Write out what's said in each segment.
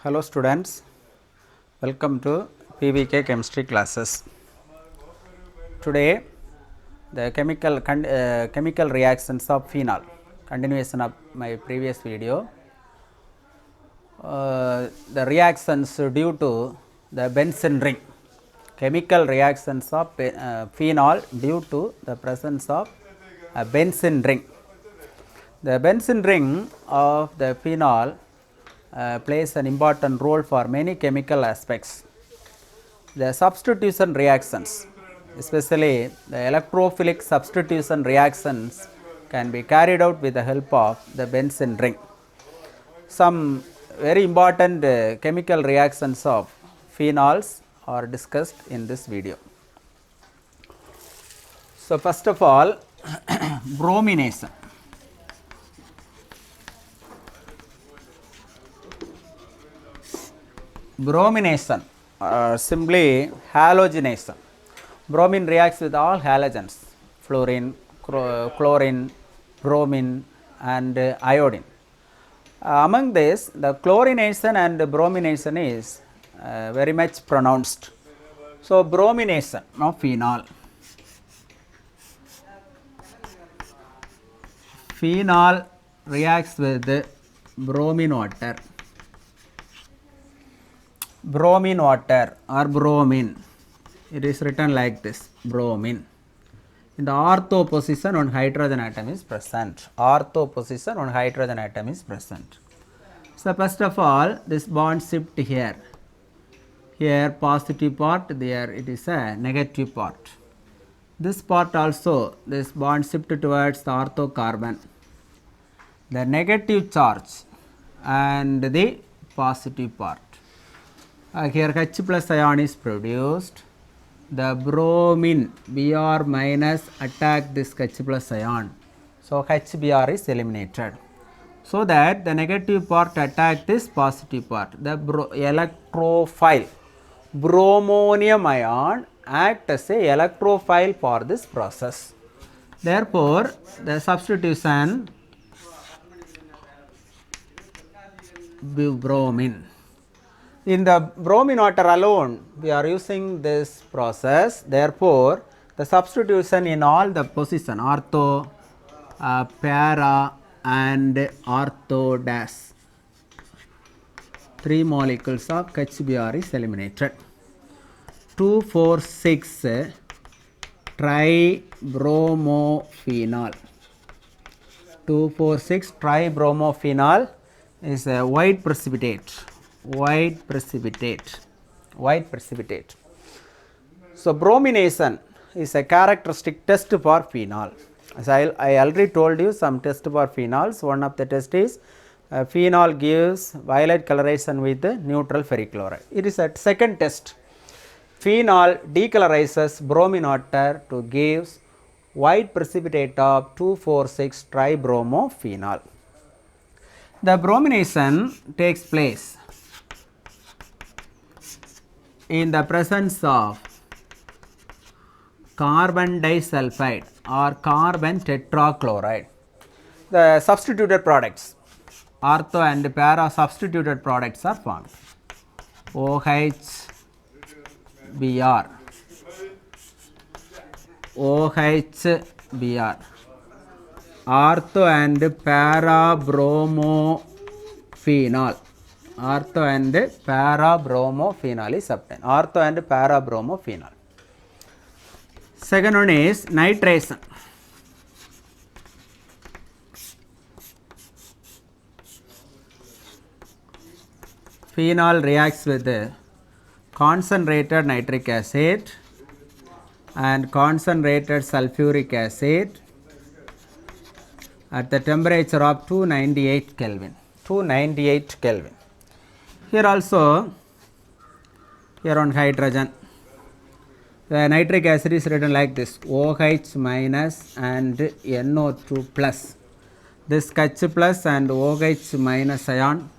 Hello students, welcome to PVK chemistry classes. Today the chemical reactions of phenol, continuation of my previous video. The reactions due to the Bunsen ring, chemical reactions of phenol due to the presence of a Bunsen ring. The Bunsen ring of the phenol plays an important role for many chemical aspects. The substitution reactions, especially the electrophilic substitution reactions, can be carried out with the help of the Bunsen ring. Some very important chemical reactions of phenols are discussed in this video. So, first of all, bromination. Bromination, simply halogenation. Bromine reacts with all halogens, fluorine, chlorine, bromine and iodine. Among this, the chlorination and bromination is very much pronounced. So, bromination of phenol. Phenol reacts with bromine water. Bromine water or bromine, it is written like this, bromine. In the ortho position, one hydrogen atom is present. Ortho position, one hydrogen atom is present. So, first of all, this bond shift here. Here positive part, there it is a negative part. This part also, this bond shift towards the ortho carbon. The negative charge and the positive part. Here H plus ion is produced. The bromine Br minus attack this H plus ion. So, HBr is eliminated. So that the negative part attack this positive part. The electrophile bromonium ion act as a electrophile for this process. Therefore, the substitution bromine. In the bromine water alone, we are using this process. Therefore, the substitution in all the position ortho, para and ortho dash, 3 molecules of HBr is eliminated. 2,4,6 tribromophenol. 2,4,6 tribromophenol is a white precipitate. White precipitate. So, bromination is a characteristic test for phenol. As I already told you some test for phenols. One of the test is phenol gives violet coloration with neutral ferric chloride. It is a second test. Phenol decolorizes bromine water to gives white precipitate of 2,4,6 tribromophenol. The bromination takes place in the presence of carbon disulfide or carbon tetrachloride. The substituted products, ortho and para substituted products are formed. OHBr, ortho and para bromophenol. Ortho and para bromophenol is obtained. Ortho and para bromophenol. Second one is nitration. Phenol reacts with concentrated nitric acid and concentrated sulfuric acid at the temperature of 298 Kelvin. 298 Kelvin. Here also, here on hydrogen, the nitric acid is written like this, OH minus and NO2 plus. This H plus and OH minus ion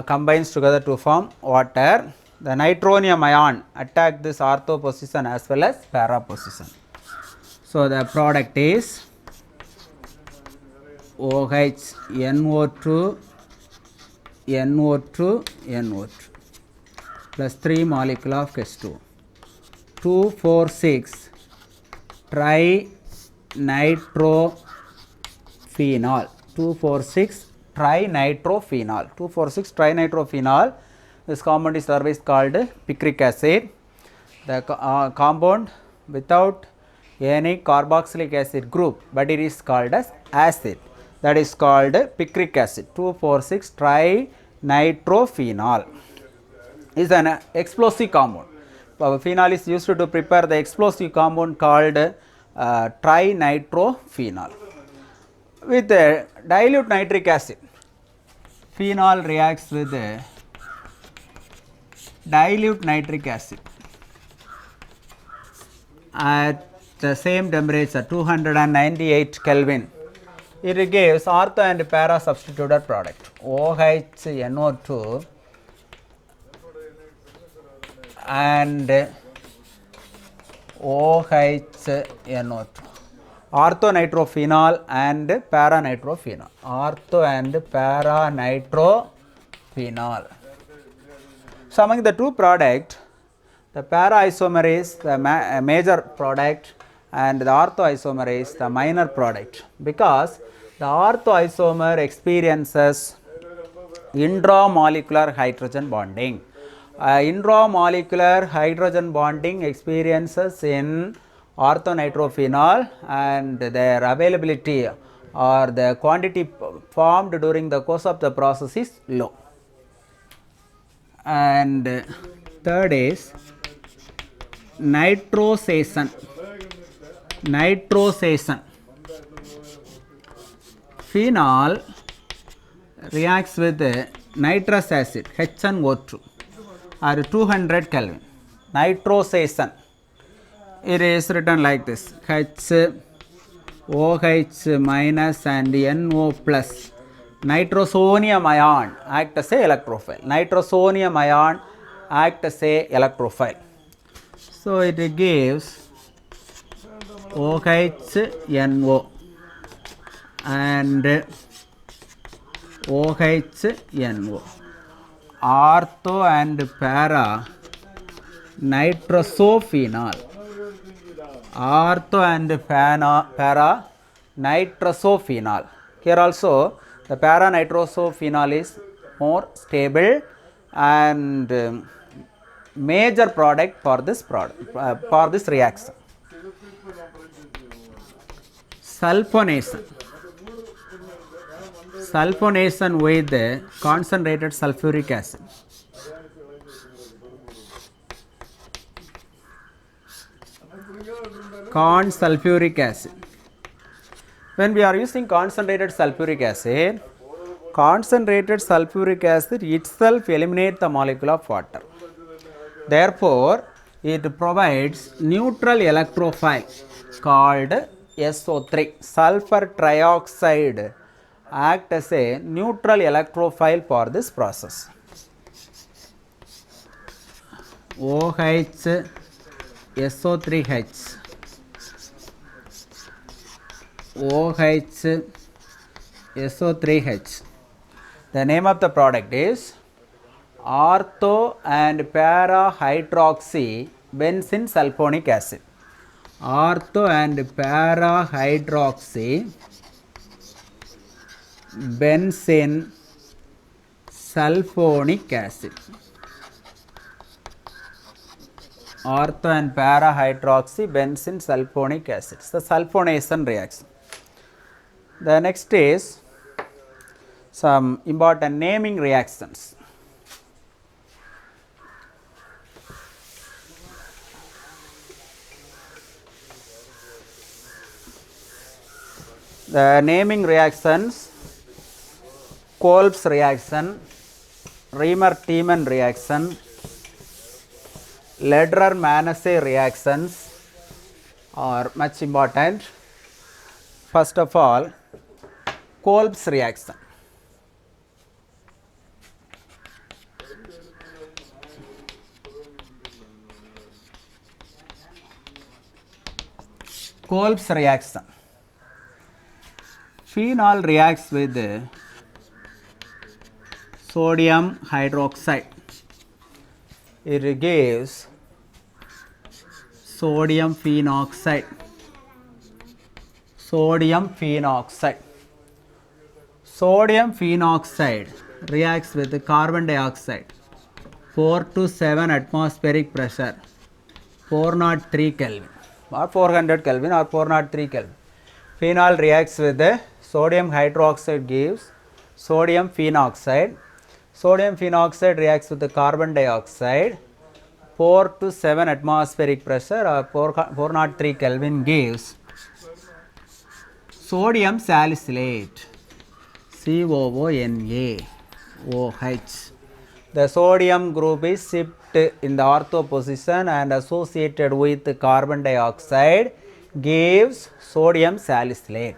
combines together to form water. The nitronium ion attack this ortho position as well as para position. So, the product is OH NO2 NO2 NO2 plus 3 molecule of H2. 2,4,6 trinitrophenol. 2,4,6 trinitrophenol. 2,4,6 trinitrophenol. This compound is otherwise called picric acid. The compound without any carboxylic acid group, but it is called as acid. That is called picric acid. 2,4,6 trinitrophenol is an explosive compound. Phenol is used to prepare the explosive compound called trinitrophenol. With dilute nitric acid, phenol reacts with dilute nitric acid at the same temperature 298 Kelvin. It gives ortho and para substituted product OHNO2 and OHNO2, orthonitrophenol and paranitrophenol, ortho and paranitrophenol. So among the two products, the para isomer is the major product and the ortho isomer is the minor product, because the ortho isomer experiences intramolecular hydrogen bonding. Intramolecular hydrogen bonding experiences in orthonitrophenol, and their availability or the quantity formed during the course of the process is low. And third is nitrosation. Nitrosation. Phenol reacts with nitrous acid HNO2 or 200 Kelvin. Nitrosation. It is written like this: OH minus and NO plus. Nitrosonium ion act as a electrophile. Nitrosonium ion act as a electrophile. So it gives OHNO and OHNO. Ortho and para nitrosophenol. Ortho and para nitrosophenol. Here also the para nitrosophenol is more stable and major product for this reaction. Sulfonation. Sulfonation with concentrated sulfuric acid. Consulfuric acid. When we are using concentrated sulfuric acid itself eliminates the molecule of water. Therefore, it provides neutral electrophile called SO3. Sulfur trioxide act as a neutral electrophile for this process. OH SO3H. OH SO3H. The name of the product is ortho and para hydroxy benzene sulfonic acid. Ortho and para hydroxy benzene sulfonic acid. Ortho and para hydroxy benzene sulfonic acid. It's the sulfonation reaction. The next is some important naming reactions. The naming reactions: Kolb's reaction, Reimer-Tiemann reaction, Lederer-Manasse reactions are much important. First of all, Kolb's reaction. Kolb's reaction. Phenol reacts with sodium hydroxide. It gives sodium phenoxide. Sodium phenoxide. Sodium phenoxide reacts with carbon dioxide, 4 to 7 atmospheric pressure, 403 Kelvin or 400 Kelvin or 403 Kelvin. Phenol reacts with the sodium hydroxide, gives sodium phenoxide. Sodium phenoxide reacts with the carbon dioxide, 4 to 7 atmospheric pressure or 403 Kelvin, gives sodium salicylate, COONA-OH. The sodium group is shipped in the ortho position and associated with carbon dioxide gives sodium salicylate.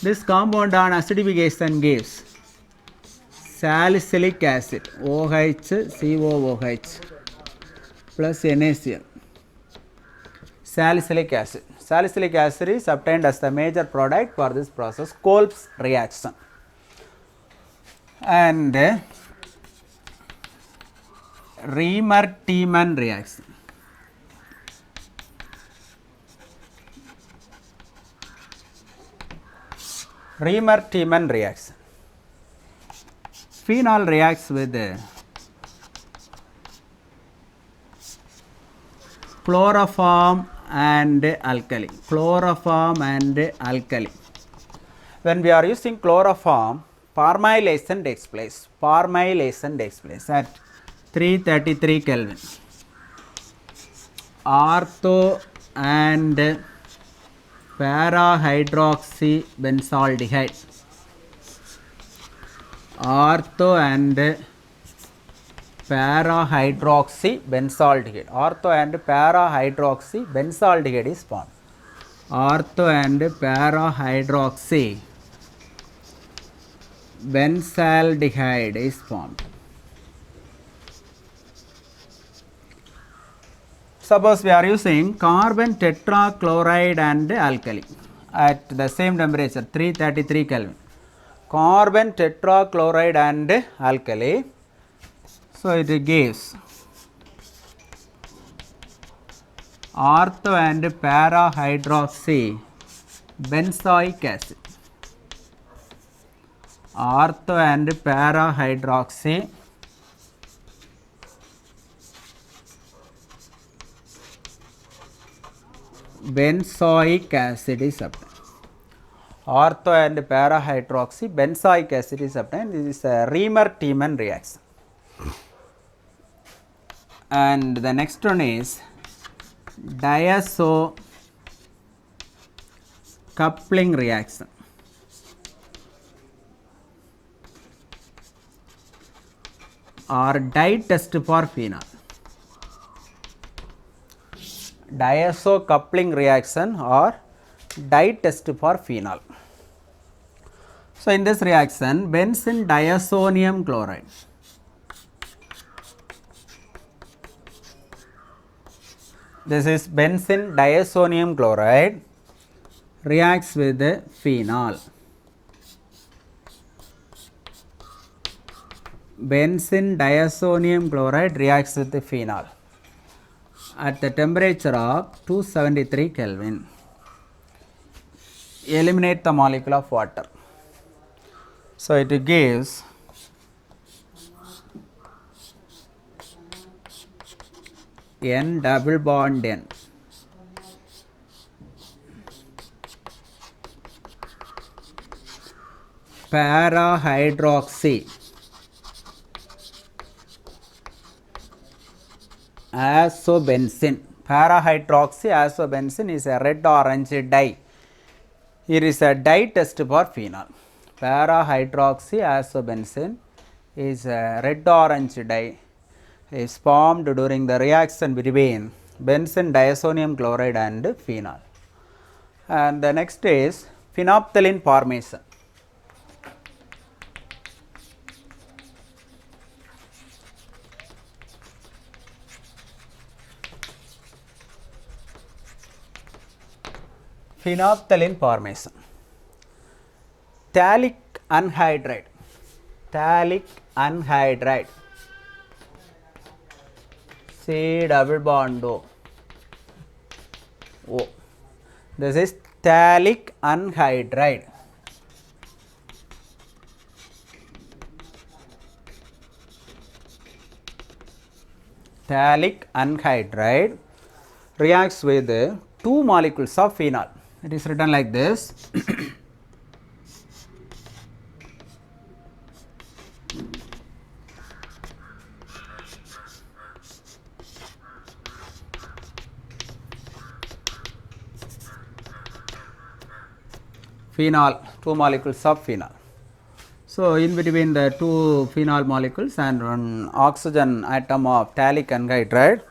This compound on acidification gives salicylic acid, OH, COOH plus NaCl. Salicylic acid. Salicylic acid is obtained as the major product for this process, Kolb's reaction. And Riemer-Tiemann reaction. Riemer-Tiemann reaction. Phenol reacts with chloroform and alkali. Chloroform and alkali. When we are using chloroform, formylation takes place. Formylation takes place at 333 Kelvin. Ortho and parahydroxy benzaldehyde. Ortho and parahydroxy benzaldehyde. Ortho and parahydroxy benzaldehyde is formed. Ortho and parahydroxy benzaldehyde is formed. Suppose we are using carbon tetrachloride and alkali at the same temperature, 333 Kelvin. Carbon tetrachloride and alkali. So it gives ortho and parahydroxy benzoic acid. Ortho and parahydroxy benzoic acid is obtained. Ortho and parahydroxy benzoic acid is obtained. This is a Riemer-Tiemann reaction. And the next one is diazo coupling reaction. Or dye test for phenol. Diazo coupling reaction or dye test for phenol. So in this reaction, benzene diazonium chloride this is benzene diazonium chloride reacts with the phenol. Benzene diazonium chloride reacts with the phenol at the temperature of 273 Kelvin. Eliminate the molecule of water. So it gives N double bond N. Parahydroxy azobenzene. Parahydroxy azobenzene is a red orange dye. Here is a dye test for phenol. Parahydroxy azobenzene is a red orange dye, is formed during the reaction between benzene diazonium chloride and phenol. And the next is phenolphthalein formation. Phenolphthalein formation. Phthalic anhydride. Phthalic anhydride. C double bond O. O. This is phthalic anhydride. Phthalic anhydride reacts with two molecules of phenol. It is written like this. Phenol, two molecules of phenol. So, in between the two phenol molecules and one oxygen atom of phthalic anhydride,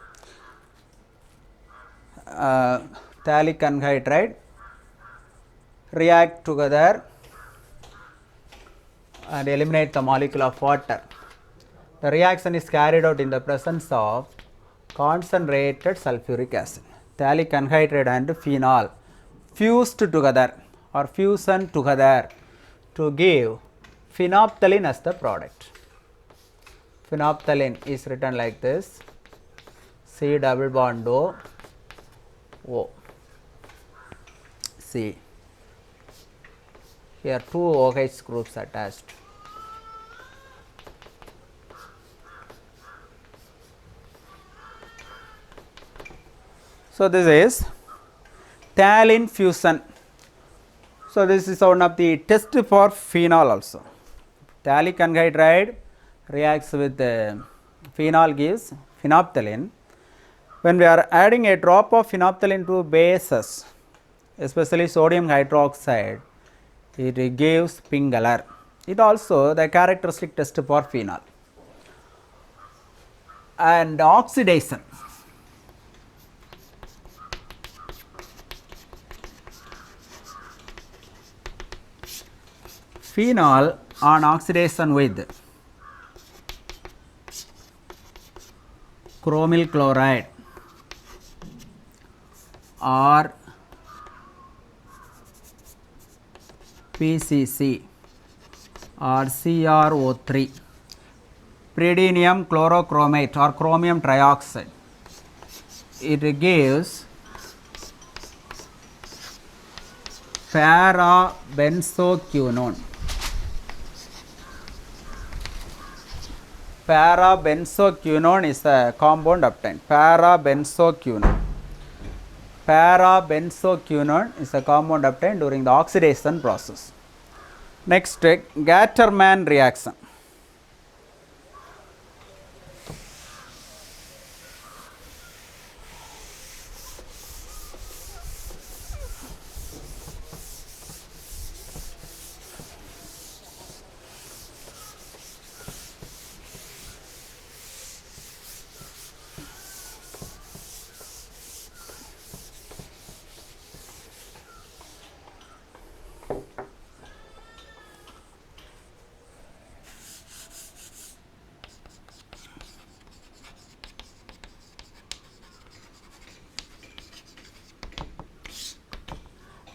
phthalic anhydride react together and eliminate the molecule of water. The reaction is carried out in the presence of concentrated sulfuric acid. Phthalic anhydride and phenol fused together or fusion together to give phenolphthalein as the product. Phenolphthalein is written like this, C double bond O, O. See, here two OH groups attached. So, this is phthalene fusion. So, this is one of the test for phenol also. Phthalic anhydride reacts with phenol gives phenolphthalein. When we are adding a drop of phenolphthalein to bases, especially sodium hydroxide, it gives pink color. It also the characteristic test for phenol. And oxidation. Phenol on oxidation with chromyl chloride or PCC or CrO3, pyridinium chlorochromate or chromium trioxide. It gives parabenzoquinone. Parabenzoquinone is a compound obtained. Parabenzoquinone is a compound obtained during the oxidation process. Next, Gattermann reaction.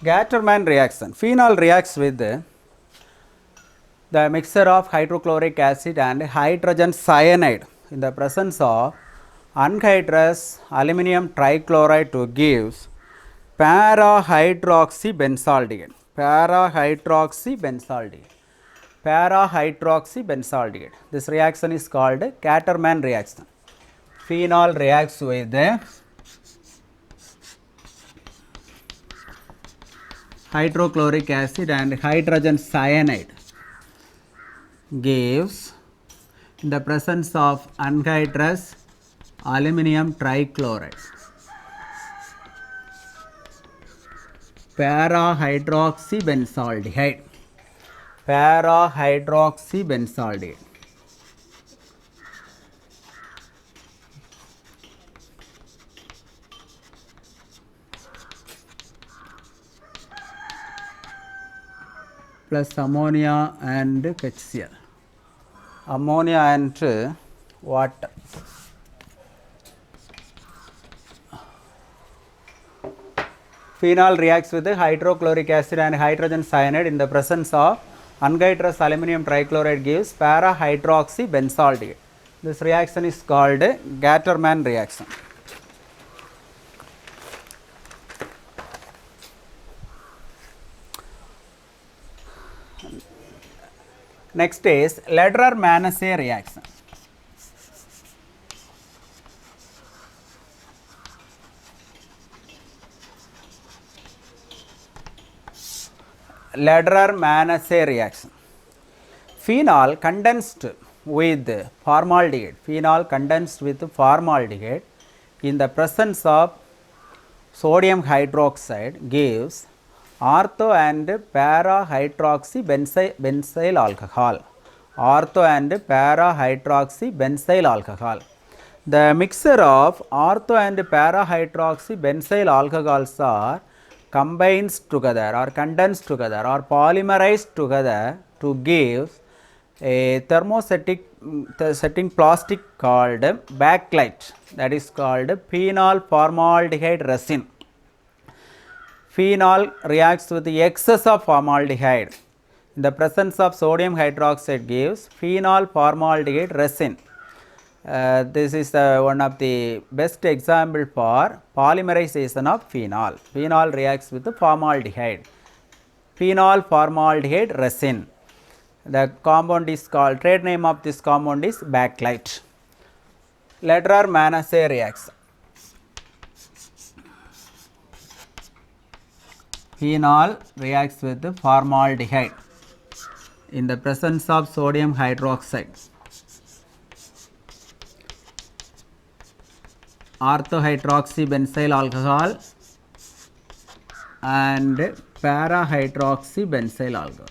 Gattermann reaction. Phenol reacts with the mixture of hydrochloric acid and hydrogen cyanide in the presence of anhydrous aluminum trichloride to give para-hydroxybenzaldehyde. Para-hydroxybenzaldehyde. This reaction is called Gattermann reaction. Phenol reacts with the hydrochloric acid and hydrogen cyanide, gives in the presence of anhydrous aluminum trichloride. Para-hydroxybenzaldehyde. Para-hydroxybenzaldehyde. Plus ammonia and HCl. Ammonia and water. Phenol reacts with the hydrochloric acid and hydrogen cyanide in the presence of Anhydrous aluminum trichloride gives para-hydroxybenzaldehyde. This reaction is called Gattermann reaction. Next is Lederer-Manasse reaction. Lederer-Manasse reaction. Phenol condensed with formaldehyde. Phenol condensed with formaldehyde in the presence of sodium hydroxide gives ortho and para-hydroxybenzyl alcohol. Ortho and para-hydroxybenzyl alcohol. The mixture of ortho and para-hydroxybenzyl alcohols are combined together or condensed together or polymerized together to give a thermosetting plastic called bakelite, that is called phenol formaldehyde resin. Phenol reacts with the excess of formaldehyde. In the presence of sodium hydroxide gives phenol formaldehyde resin. This is one of the best example for polymerization of phenol. Phenol reacts with the formaldehyde. Phenol formaldehyde resin. The compound is called, trade name of this compound is bakelite. Lederer-Manasse reaction. Phenol reacts with formaldehyde in the presence of sodium hydroxide. Orthohydroxybenzyl alcohol and para-hydroxybenzyl alcohol.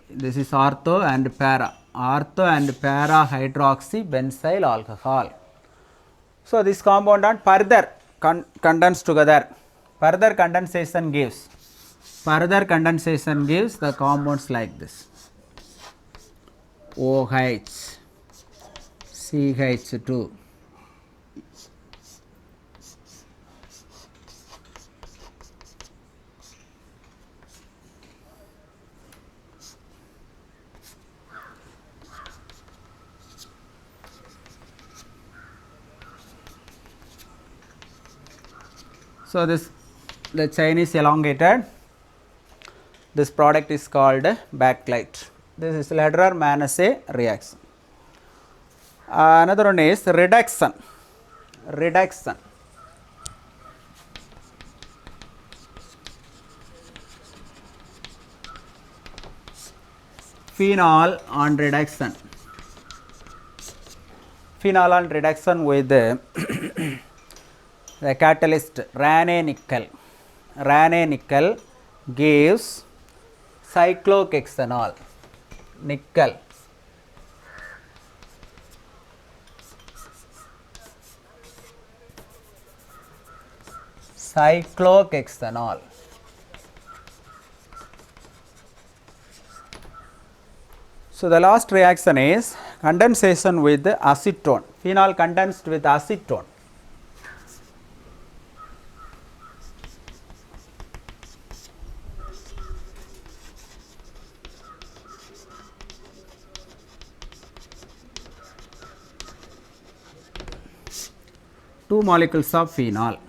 This is ortho and para-hydroxybenzyl alcohol. So, this compound are further condensed together. Further condensation gives the compounds like this: OH, CH2, so the chain is elongated. This product is called bakelite. This is Lederer-Manasse reaction. Another one is reduction. Phenol on reduction. Phenol on reduction with the catalyst Raney-Nickell. Raney-Nickell gives cyclohexanol. Nickel. Cyclohexanol. So, the last reaction is condensation with acetone. Phenol condensed with acetone. Two molecules of phenol.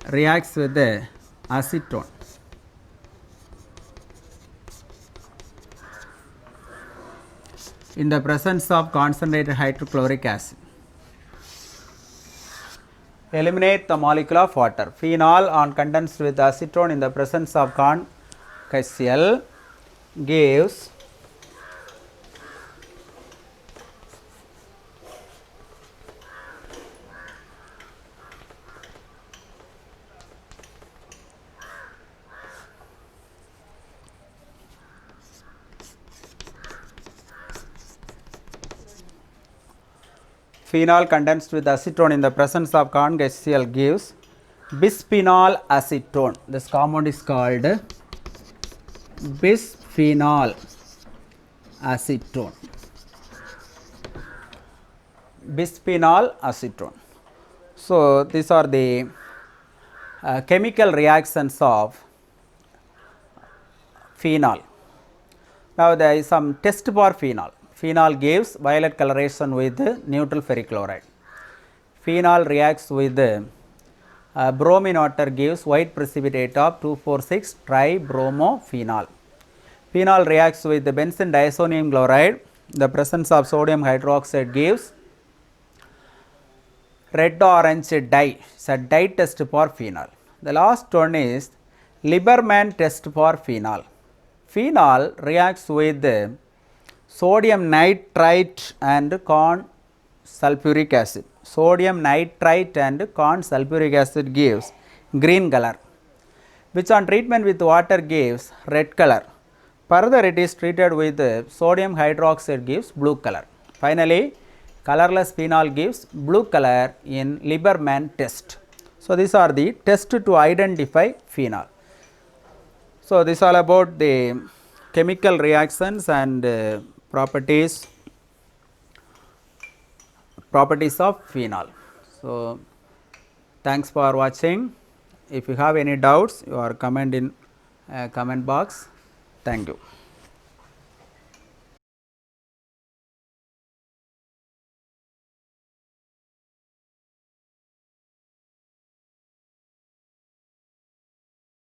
Reacts with the acetone. In the presence of concentrated hydrochloric acid. Eliminate the molecule of water. Phenol on condensed with acetone in the presence of HCl gives phenol condensed with acetone in the presence of HCl gives bisphenol acetone. This compound is called bisphenol acetone. bisphenol acetone. So, these are the chemical reactions of phenol. Now, there is some test for phenol. Phenol gives violet coloration with neutral ferric chloride. Phenol reacts with bromine water gives white precipitate of 2,4,6 tribromophenol. Phenol reacts with the benzene diazonium chloride. The presence of sodium hydroxide gives red orange dye. It's a dye test for phenol. The last one is Lieberman test for phenol. Phenol reacts with sodium nitrite and corn sulfuric acid. Sodium nitrite and corn sulfuric acid gives green color, which on treatment with water gives red color. Further, it is treated with sodium hydroxide gives blue color. Finally, colorless phenol gives blue color in Lieberman test. So, these are the tests to identify phenol. So, this is all about the chemical reactions and properties of phenol. So, thanks for watching. If you have any doubts, you are comment in comment box. Thank you.